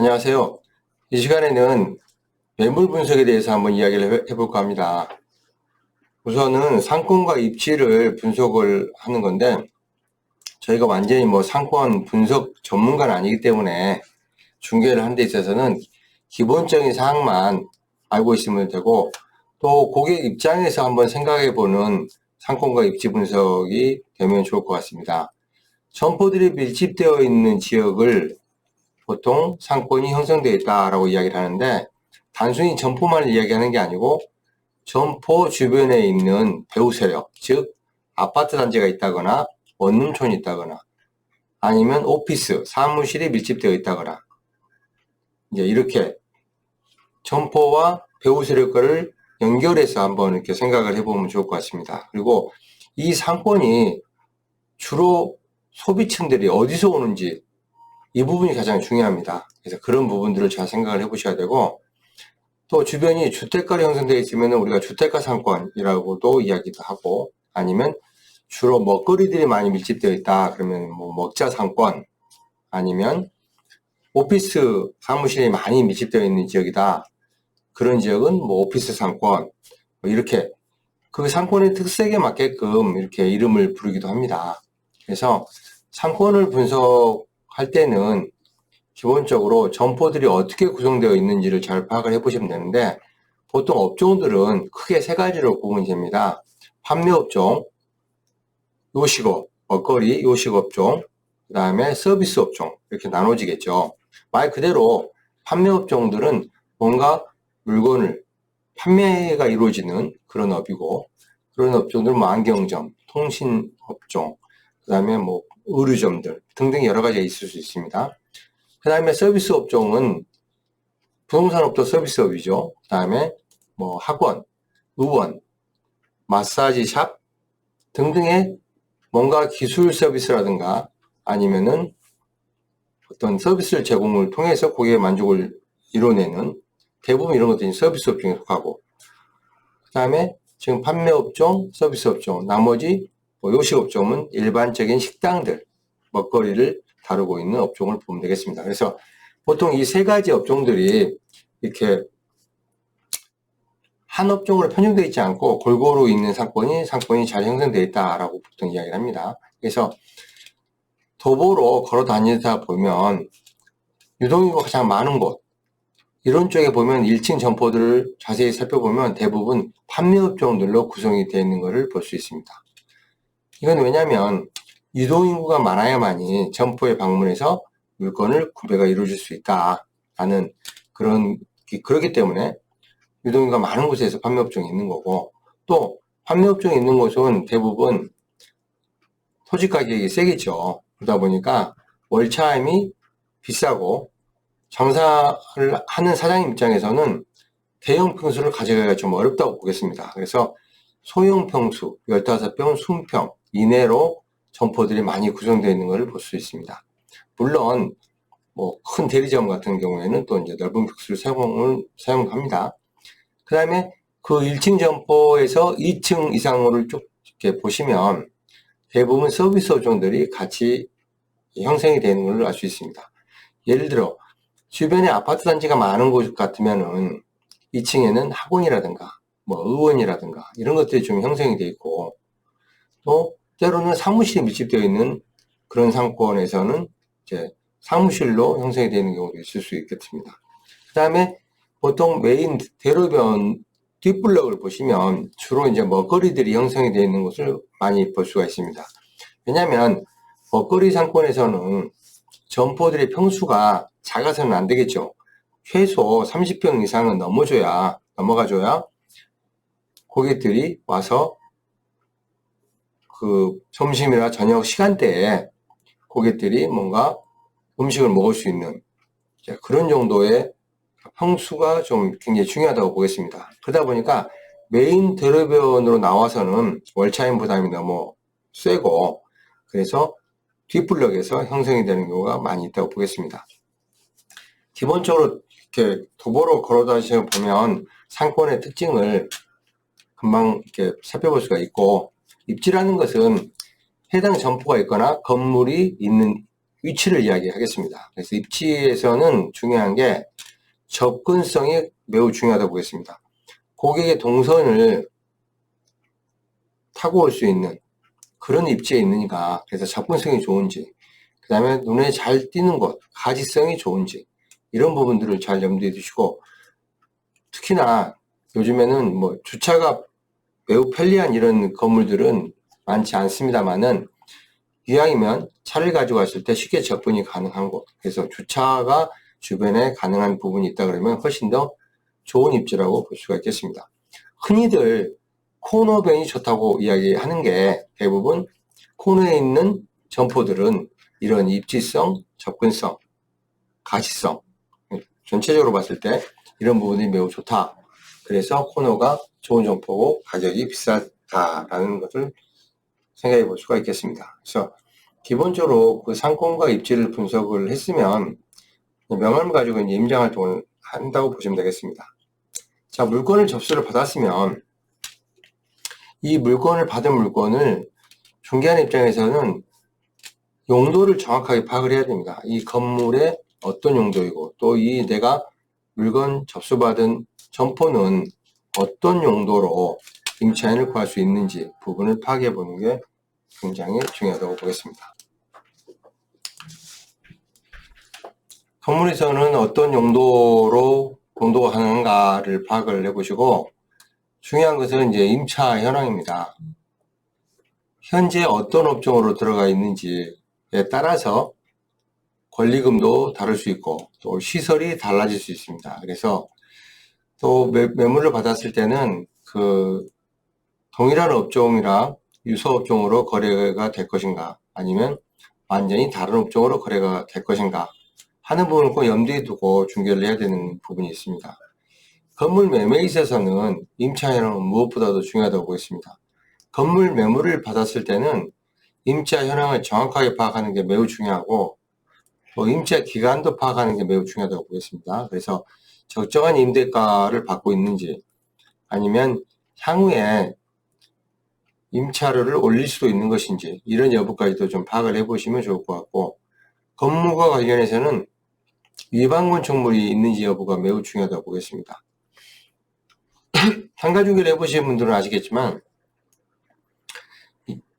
안녕하세요. 이 시간에는 매물 분석에 대해서 한번 이야기를 해볼까 합니다. 우선은 상권과 입지를 분석을 하는 건데, 저희가 완전히 상권 분석 전문가는 아니기 때문에 중개를 하는 데 있어서는 기본적인 사항만 알고 있으면 되고, 또 고객 입장에서 한번 생각해보는 상권과 입지 분석이 되면 좋을 것 같습니다. 점포들이 밀집되어 있는 지역을 보통 상권이 형성되어 있다라고 이야기를 하는데, 단순히 점포만 이야기하는 게 아니고 점포 주변에 있는 배후 세력, 즉 아파트 단지가 있다거나 원룸촌이 있다거나 아니면 오피스, 사무실이 밀집되어 있다거나, 이제 이렇게 점포와 배후 세력과를 연결해서 한번 이렇게 생각을 해보면 좋을 것 같습니다. 그리고 이 상권이 주로 소비층들이 어디서 오는지, 이 부분이 가장 중요합니다. 그래서 그런 부분들을 잘 생각을 해보셔야 되고, 또 주변이 주택가로 형성되어 있으면 우리가 주택가 상권이라고도 이야기도 하고, 아니면 주로 먹거리들이 많이 밀집되어 있다 그러면 먹자 상권, 아니면 오피스 사무실이 많이 밀집되어 있는 지역이다, 그런 지역은 오피스 상권, 이렇게 그 상권의 특색에 맞게끔 이렇게 이름을 부르기도 합니다. 그래서 상권을 분석할 때는 기본적으로 점포들이 어떻게 구성되어 있는지를 잘 파악을 해보시면 되는데, 보통 업종들은 크게 세 가지로 구분이 됩니다. 판매업종, 요식업, 먹거리, 요식업종, 그 다음에 서비스 업종, 이렇게 나눠지겠죠. 말 그대로 판매업종들은 뭔가 물건을 판매가 이루어지는 그런 업이고, 그런 업종들은 안경점, 통신업종, 그 다음에 의류점들 등등 여러 가지가 있을 수 있습니다. 그 다음에 서비스 업종은 부동산업도 서비스업이죠. 그 다음에 학원, 의원, 마사지샵 등등의 뭔가 기술 서비스라든가 아니면은 어떤 서비스를 제공을 통해서 고객의 만족을 이뤄내는, 대부분 이런 것들이 서비스 업종에 속하고, 그 다음에 지금 판매업종, 서비스 업종, 나머지 요식업종은 일반적인 식당들, 먹거리를 다루고 있는 업종을 보면 되겠습니다. 그래서 보통 이 세 가지 업종들이 이렇게 한 업종으로 편중되어 있지 않고 골고루 있는 상권이 잘 형성되어 있다라고 보통 이야기를 합니다. 그래서 도보로 걸어 다니다 보면 유동인구가 가장 많은 곳, 이런 쪽에 보면 1층 점포들을 자세히 살펴보면 대부분 판매업종들로 구성이 되어 있는 것을 볼 수 있습니다. 이건 왜냐하면 유동인구가 많아야만이 점포에 방문해서 물건을 구매가 이루어질 수 있다라는 그렇기 때문에 유동인구가 많은 곳에서 판매업종이 있는 거고, 또 판매업종이 있는 곳은 대부분 토지 가격이 세겠죠. 그러다 보니까 월차임이 비싸고, 장사를 하는 사장님 입장에서는 대형 평수를 가져가기가 좀 어렵다고 보겠습니다. 그래서 소형 평수, 15평, 20평 이내로 점포들이 많이 구성되어 있는 것을 볼 수 있습니다. 물론 큰 대리점 같은 경우에는 또 이제 넓은 평수를 사용합니다. 그 다음에 그 1층 점포에서 2층 이상으로 쭉 이렇게 보시면 대부분 서비스 업종들이 같이 형성이 되는 걸 알 수 있습니다. 예를 들어 주변에 아파트 단지가 많은 곳 같으면은 2층에는 학원이라든가 의원이라든가 이런 것들이 좀 형성이 되어 있고, 또 때로는 사무실이 밀집되어 있는 그런 상권에서는 이제 사무실로 형성이 되는 경우도 있을 수 있겠습니다. 그 다음에 보통 메인 대로변 뒷블럭을 보시면 주로 이제 먹거리들이 형성이 되어 있는 곳을 많이 볼 수가 있습니다. 왜냐하면 먹거리 상권에서는 점포들의 평수가 작아서는 안 되겠죠. 최소 30평 이상은 넘어가줘야 고객들이 와서 그 점심이나 저녁 시간대에 고객들이 뭔가 음식을 먹을 수 있는 그런 정도의 평수가 좀 굉장히 중요하다고 보겠습니다. 그러다 보니까 메인 대로변으로 나와서는 월차임 부담이 너무 세고, 그래서 뒷블럭에서 형성이 되는 경우가 많이 있다고 보겠습니다. 기본적으로 이렇게 도보로 걸어 다니시면 보면 상권의 특징을 금방 이렇게 살펴볼 수가 있고, 입지라는 것은 해당 점포가 있거나 건물이 있는 위치를 이야기하겠습니다. 그래서 입지에서는 중요한 게 접근성이 매우 중요하다고 보겠습니다. 고객의 동선을 타고 올 수 있는 그런 입지에 있느니까, 그래서 접근성이 좋은지, 그 다음에 눈에 잘 띄는 곳, 가지성이 좋은지, 이런 부분들을 잘 염두에 두시고, 특히나 요즘에는 뭐 주차가 매우 편리한 이런 건물들은 많지 않습니다만은, 이왕이면 차를 가지고 왔을 때 쉽게 접근이 가능한 곳, 그래서 주차가 주변에 가능한 부분이 있다 그러면 훨씬 더 좋은 입지라고 볼 수가 있겠습니다. 흔히들 코너변이 좋다고 이야기하는 게 대부분 코너에 있는 점포들은 이런 입지성, 접근성, 가시성, 전체적으로 봤을 때 이런 부분이 매우 좋다. 그래서 코너가 좋은 점포고 가격이 비싸다라는 것을 생각해 볼 수가 있겠습니다. 그래서 기본적으로 그 상권과 입지를 분석을 했으면 명함을 가지고 이제 임장 활동을 한다고 보시면 되겠습니다. 자, 물건을 접수를 받았으면 이 물건을 받은 물건을 중개하는 입장에서는 용도를 정확하게 파악을 해야 됩니다. 이 건물의 어떤 용도이고 또 이 내가 물건 접수받은 점포는 어떤 용도로 임차인을 구할 수 있는지 부분을 파악해 보는 게 굉장히 중요하다고 보겠습니다. 건물에서는 어떤 용도로 공도하는가를 파악을 해보시고, 중요한 것은 이제 임차 현황입니다. 현재 어떤 업종으로 들어가 있는지에 따라서 권리금도 다를 수 있고 또 시설이 달라질 수 있습니다. 그래서 또 매물을 받았을 때는 그 동일한 업종이랑 유사 업종으로 거래가 될 것인가, 아니면 완전히 다른 업종으로 거래가 될 것인가 하는 부분을 꼭 염두에 두고 중개를 해야 되는 부분이 있습니다. 건물 매매에 있어서는 임차 현황은 무엇보다도 중요하다고 보겠습니다. 건물 매물을 받았을 때는 임차 현황을 정확하게 파악하는 게 매우 중요하고, 또 임차 기간도 파악하는 게 매우 중요하다고 보겠습니다. 그래서 적정한 임대가를 받고 있는지, 아니면 향후에 임차료를 올릴 수도 있는 것인지, 이런 여부까지도 좀 파악을 해보시면 좋을 것 같고, 건물과 관련해서는 위반 건축물이 있는지 여부가 매우 중요하다고 보겠습니다. 상가중개를 해보신 분들은 아시겠지만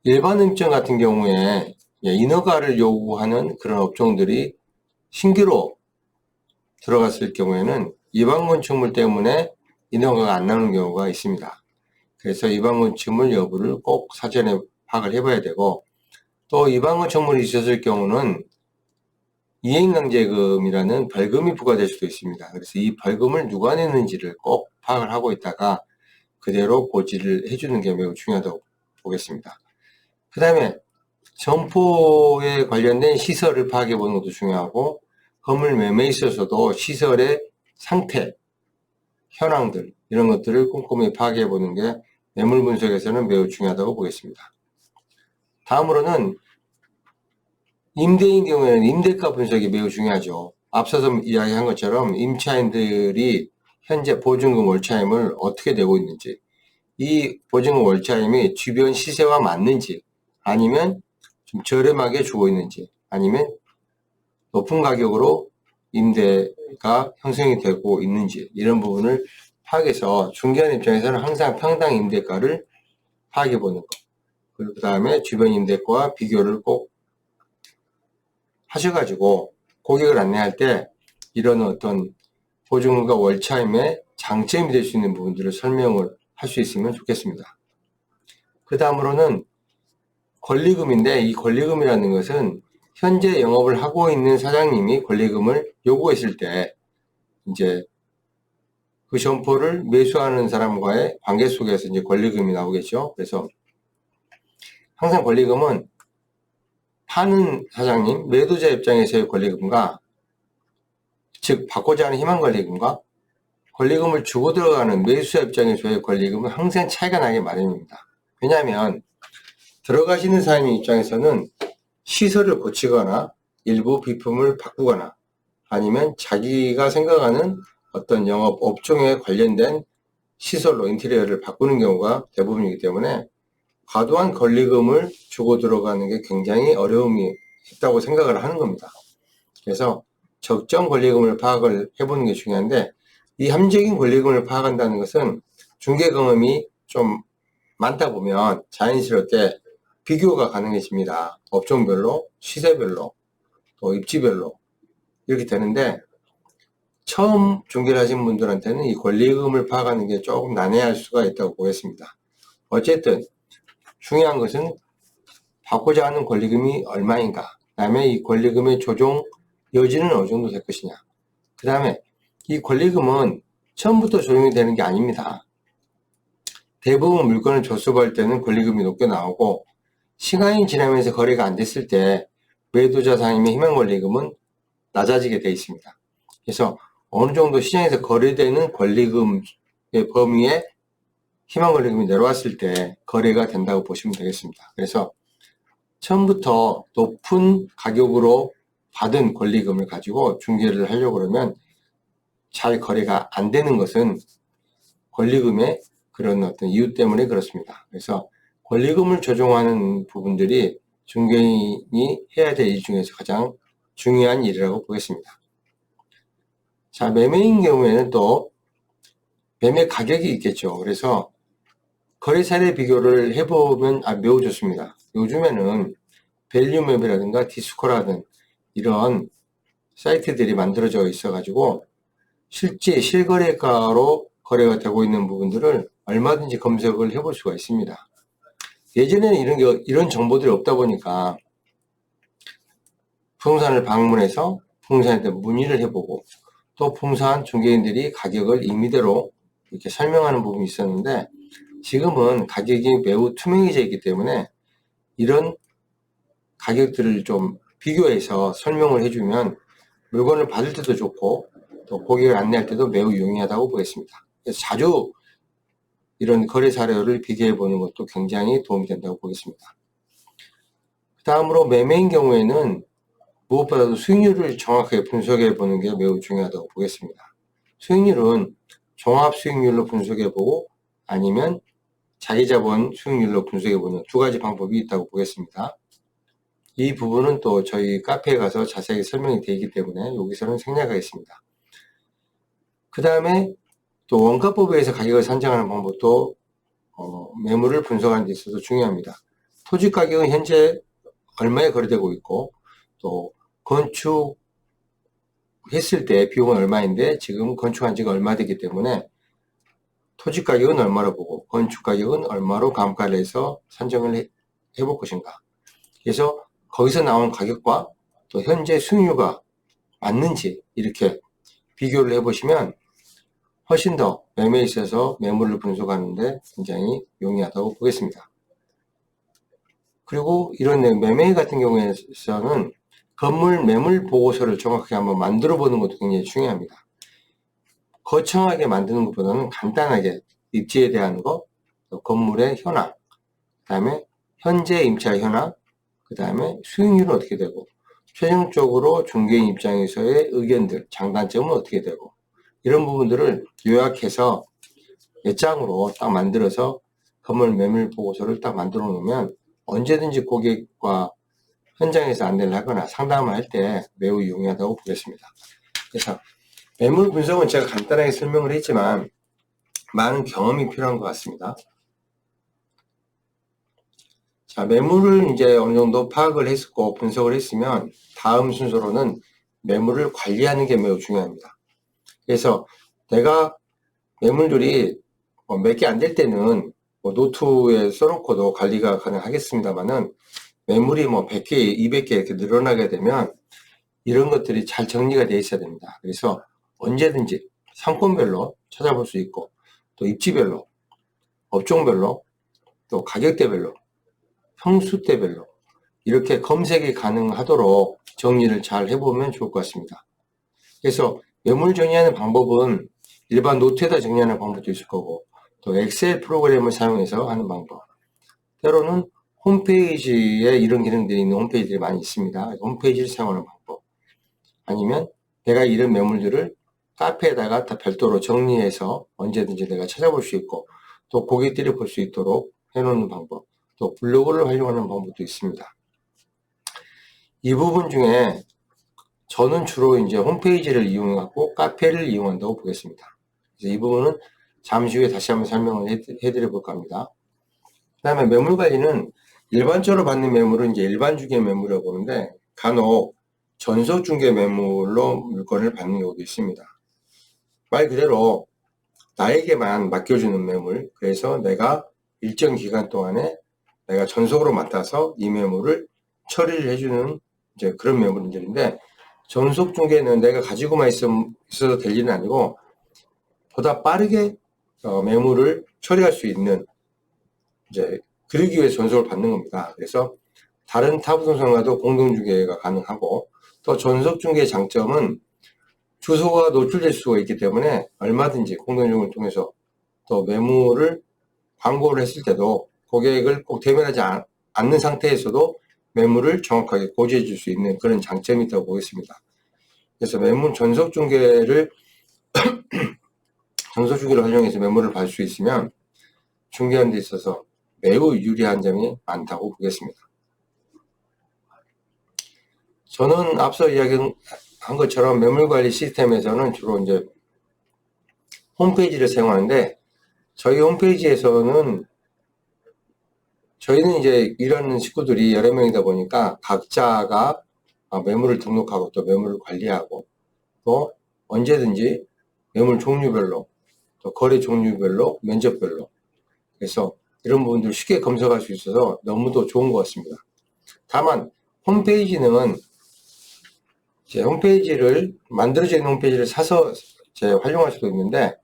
일반 음점 같은 경우에 인허가를 요구하는 그런 업종들이 신규로 들어갔을 경우에는 위반 건축물 때문에 인허가가 안 나오는 경우가 있습니다. 그래서 위반 건축물 여부를 꼭 사전에 파악을 해봐야 되고, 또 위반 건축물이 있었을 경우는 이행강제금이라는 벌금이 부과될 수도 있습니다. 그래서 이 벌금을 누가 냈는지를 꼭 파악을 하고 있다가 그대로 고지를 해주는 게 매우 중요하다고 보겠습니다. 그 다음에 점포에 관련된 시설을 파악해 보는 것도 중요하고, 건물 매매에 있어서도 시설의 상태, 현황들, 이런 것들을 꼼꼼히 파악해 보는 게 매물 분석에서는 매우 중요하다고 보겠습니다. 다음으로는 임대인 경우에는 임대가 분석이 매우 중요하죠. 앞서서 이야기한 것처럼 임차인들이 현재 보증금 월차임을 어떻게 내고 있는지, 이 보증금 월차임이 주변 시세와 맞는지, 아니면 좀 저렴하게 주고 있는지, 아니면 높은 가격으로 임대가 형성이 되고 있는지, 이런 부분을 파악해서 중개하는 입장에서는 항상 평당 임대가를 파악해 보는 것, 그리고 그 다음에 주변 임대가와 비교를 꼭 하셔가지고 고객을 안내할 때 이런 어떤 보증금과 월차임의 장점이 될 수 있는 부분들을 설명을 할 수 있으면 좋겠습니다. 그 다음으로는 권리금인데, 이 권리금이라는 것은 현재 영업을 하고 있는 사장님이 권리금을 요구했을 때 이제 그 점포를 매수하는 사람과의 관계 속에서 이제 권리금이 나오겠죠. 그래서 항상 권리금은 파는 사장님, 매도자 입장에서의 권리금과, 즉 받고자 하는 희망 권리금과 권리금을 주고 들어가는 매수자 입장에서의 권리금은 항상 차이가 나게 마련입니다. 왜냐하면 들어가시는 사장님 입장에서는 시설을 고치거나 일부 비품을 바꾸거나 아니면 자기가 생각하는 어떤 영업 업종에 관련된 시설로 인테리어를 바꾸는 경우가 대부분이기 때문에 과도한 권리금을 주고 들어가는 게 굉장히 어려움이 있다고 생각을 하는 겁니다. 그래서 적정 권리금을 파악을 해보는 게 중요한데, 이 함정인 권리금을 파악한다는 것은 중개 경험이 좀 많다 보면 자연스럽게 비교가 가능해집니다. 업종별로, 시세별로, 또 입지별로 이렇게 되는데, 처음 중개를 하신 분들한테는 이 권리금을 파악하는 게 조금 난해할 수가 있다고 보겠습니다. 어쨌든 중요한 것은 받고자 하는 권리금이 얼마인가, 그 다음에 이 권리금의 조정 여지는 어느 정도 될 것이냐, 그 다음에 이 권리금은 처음부터 조정이 되는 게 아닙니다. 대부분 물건을 접수할 때는 권리금이 높게 나오고, 시간이 지나면서 거래가 안 됐을 때 매도자 상임의 희망 권리금은 낮아지게 되어 있습니다. 그래서 어느 정도 시장에서 거래되는 권리금의 범위에 희망 권리금이 내려왔을 때 거래가 된다고 보시면 되겠습니다. 그래서 처음부터 높은 가격으로 받은 권리금을 가지고 중개를 하려고 그러면 잘 거래가 안 되는 것은 권리금의 그런 어떤 이유 때문에 그렇습니다. 그래서 권리금을 조정하는 부분들이 중개인이 해야 될 일 중에서 가장 중요한 일이라고 보겠습니다. 자, 매매인 경우에는 또 매매 가격이 있겠죠. 그래서 거래 사례 비교를 해보면 매우 좋습니다. 요즘에는 밸류맵이라든가 디스코라든 이런 사이트들이 만들어져 있어가지고 실제 실거래가로 거래가 되고 있는 부분들을 얼마든지 검색을 해볼 수가 있습니다. 예전에는 이런 정보들이 없다 보니까 부동산을 방문해서 부동산한테 문의를 해보고, 또 부동산 중개인들이 가격을 임의대로 이렇게 설명하는 부분이 있었는데, 지금은 가격이 매우 투명해져 있기 때문에 이런 가격들을 좀 비교해서 설명을 해주면 물건을 받을 때도 좋고, 또 고객을 안내할 때도 매우 용이하다고 보겠습니다. 그래서 자주 이런 거래 사례를 비교해 보는 것도 굉장히 도움이 된다고 보겠습니다. 그 다음으로 매매인 경우에는 무엇보다도 수익률을 정확하게 분석해 보는 게 매우 중요하다고 보겠습니다. 수익률은 종합 수익률로 분석해 보고, 아니면 자기자본 수익률로 분석해 보는 두 가지 방법이 있다고 보겠습니다. 이 부분은 또 저희 카페에 가서 자세히 설명이 되어 있기 때문에 여기서는 생략하겠습니다. 그 다음에 또 원가법에 의해서 가격을 산정하는 방법도 매물을 분석하는 데 있어서 중요합니다. 토지 가격은 현재 얼마에 거래되고 있고, 또 건축했을 때 비용은 얼마인데 지금 건축한 지가 얼마 되기 때문에 토지 가격은 얼마로 보고 건축 가격은 얼마로 감가를 해서 산정을 해볼 것인가. 그래서 거기서 나온 가격과 또 현재 수익률과 맞는지 이렇게 비교를 해보시면 훨씬 더 매매에 있어서 매물을 분석하는데 굉장히 용이하다고 보겠습니다. 그리고 이런 매매 같은 경우에는 건물 매물 보고서를 정확하게 한번 만들어 보는 것도 굉장히 중요합니다. 거창하게 만드는 것보다는 간단하게 입지에 대한 거, 또 건물의 현황, 그 다음에 현재 임차 현황, 그 다음에 수익률은 어떻게 되고, 최종적으로 중개인 입장에서의 의견들, 장단점은 어떻게 되고, 이런 부분들을 요약해서 몇 장으로 딱 만들어서 건물 매물 보고서를 딱 만들어 놓으면 언제든지 고객과 현장에서 안내를 하거나 상담을 할 때 매우 용이하다고 보겠습니다. 그래서 매물 분석은 제가 간단하게 설명을 했지만 많은 경험이 필요한 것 같습니다. 자, 매물을 이제 어느 정도 파악을 했고 분석을 했으면 다음 순서로는 매물을 관리하는 게 매우 중요합니다. 그래서 내가 매물들이 몇 개 안 될 때는 노트에 써놓고도 관리가 가능하겠습니다만은 매물이 100개, 200개 이렇게 늘어나게 되면 이런 것들이 잘 정리가 되어 있어야 됩니다. 그래서 언제든지 상권별로 찾아볼 수 있고, 또 입지별로, 업종별로, 또 가격대별로, 평수대별로 이렇게 검색이 가능하도록 정리를 잘 해보면 좋을 것 같습니다. 그래서 매물 정리하는 방법은 일반 노트에다 정리하는 방법도 있을 거고, 또 엑셀 프로그램을 사용해서 하는 방법, 때로는 홈페이지에 이런 기능들이 있는 홈페이지들이 많이 있습니다. 홈페이지를 사용하는 방법, 아니면 내가 이런 매물들을 카페에다가 다 별도로 정리해서 언제든지 내가 찾아볼 수 있고, 또 고객들이 볼 수 있도록 해놓는 방법, 또 블로그를 활용하는 방법도 있습니다. 이 부분 중에 저는 주로 이제 홈페이지를 이용하고 카페를 이용한다고 보겠습니다. 그래서 이 부분은 잠시 후에 다시 한번 설명을 해드려 볼까 합니다. 그 다음에 매물 관리는 일반적으로 받는 매물은 이제 일반 중개 매물이라고 보는데 간혹 전속 중개 매물로 물건을 받는 경우도 있습니다. 말 그대로 나에게만 맡겨주는 매물, 그래서 내가 일정 기간 동안에 내가 전속으로 맡아서 이 매물을 처리를 해주는 이제 그런 매물들인데, 전속 중개는 내가 가지고만 있어도 될 일은 아니고 보다 빠르게 매물을 처리할 수 있는, 이제 그러기 위해서 전속을 받는 겁니다. 그래서 다른 타부동산과도 공동중개가 가능하고, 또 전속중개의 장점은 주소가 노출될 수가 있기 때문에 얼마든지 공동중개를 통해서 또 매물을 광고를 했을 때도 고객을 꼭 대면하지 않는 상태에서도 매물을 정확하게 고지해 줄 수 있는 그런 장점이 있다고 보겠습니다. 그래서 매물 전속중개를 활용해서 매물을 받을 수 있으면 중개하는 데 있어서 매우 유리한 점이 많다고 보겠습니다. 저는 앞서 이야기한 것처럼 매물관리 시스템에서는 주로 이제 홈페이지를 사용하는데, 저희 홈페이지에서는 저희는 이제 일하는 식구들이 여러 명이다 보니까 각자가 매물을 등록하고 또 매물을 관리하고 또 언제든지 매물 종류별로 또 거래 종류별로 면적별로, 그래서 이런 부분들을 쉽게 검색할 수 있어서 너무도 좋은 것 같습니다. 다만 홈페이지는 제 홈페이지를 만들어져 있는 홈페이지를 사서 활용할 수도 있는데,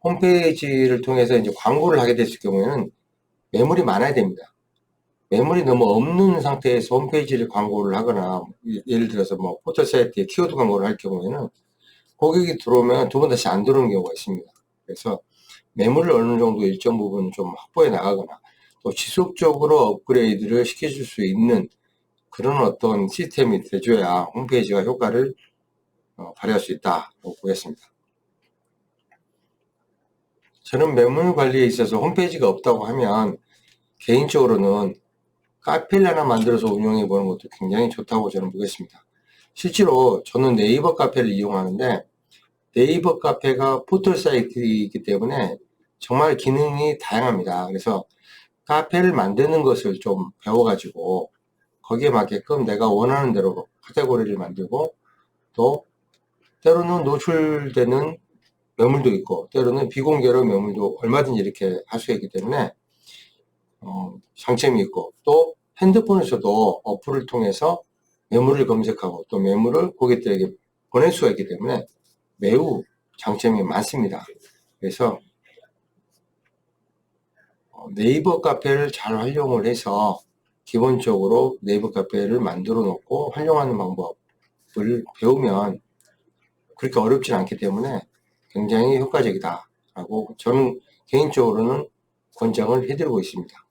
홈페이지를 통해서 이제 광고를 하게 됐을 경우에는 매물이 많아야 됩니다. 매물이 너무 없는 상태에서 홈페이지를 광고를 하거나, 예를 들어서 뭐 포털 사이트에 키워드 광고를 할 경우에는 고객이 들어오면 두 번 다시 안 들어오는 경우가 있습니다. 그래서 매물을 어느 정도 일정 부분 좀 확보해 나가거나 또 지속적으로 업그레이드를 시켜줄 수 있는 그런 어떤 시스템이 돼줘야 홈페이지가 효과를 발휘할 수 있다고 보겠습니다. 저는 매물 관리에 있어서 홈페이지가 없다고 하면 개인적으로는 카페를 하나 만들어서 운영해 보는 것도 굉장히 좋다고 저는 보겠습니다. 실제로 저는 네이버 카페를 이용하는데, 네이버 카페가 포털 사이트이기 때문에 정말 기능이 다양합니다. 그래서 카페를 만드는 것을 좀 배워가지고 거기에 맞게끔 내가 원하는 대로 카테고리를 만들고, 또 때로는 노출되는 매물도 있고 때로는 비공개로 매물도 얼마든지 이렇게 할 수 있기 때문에 장점이 있고, 또 핸드폰에서도 어플을 통해서 매물을 검색하고 또 매물을 고객들에게 보낼 수가 있기 때문에 매우 장점이 많습니다. 그래서 네이버 카페를 잘 활용을 해서 기본적으로 네이버 카페를 만들어 놓고 활용하는 방법을 배우면 그렇게 어렵진 않기 때문에 굉장히 효과적이다 라고 저는 개인적으로는 권장을 해드리고 있습니다.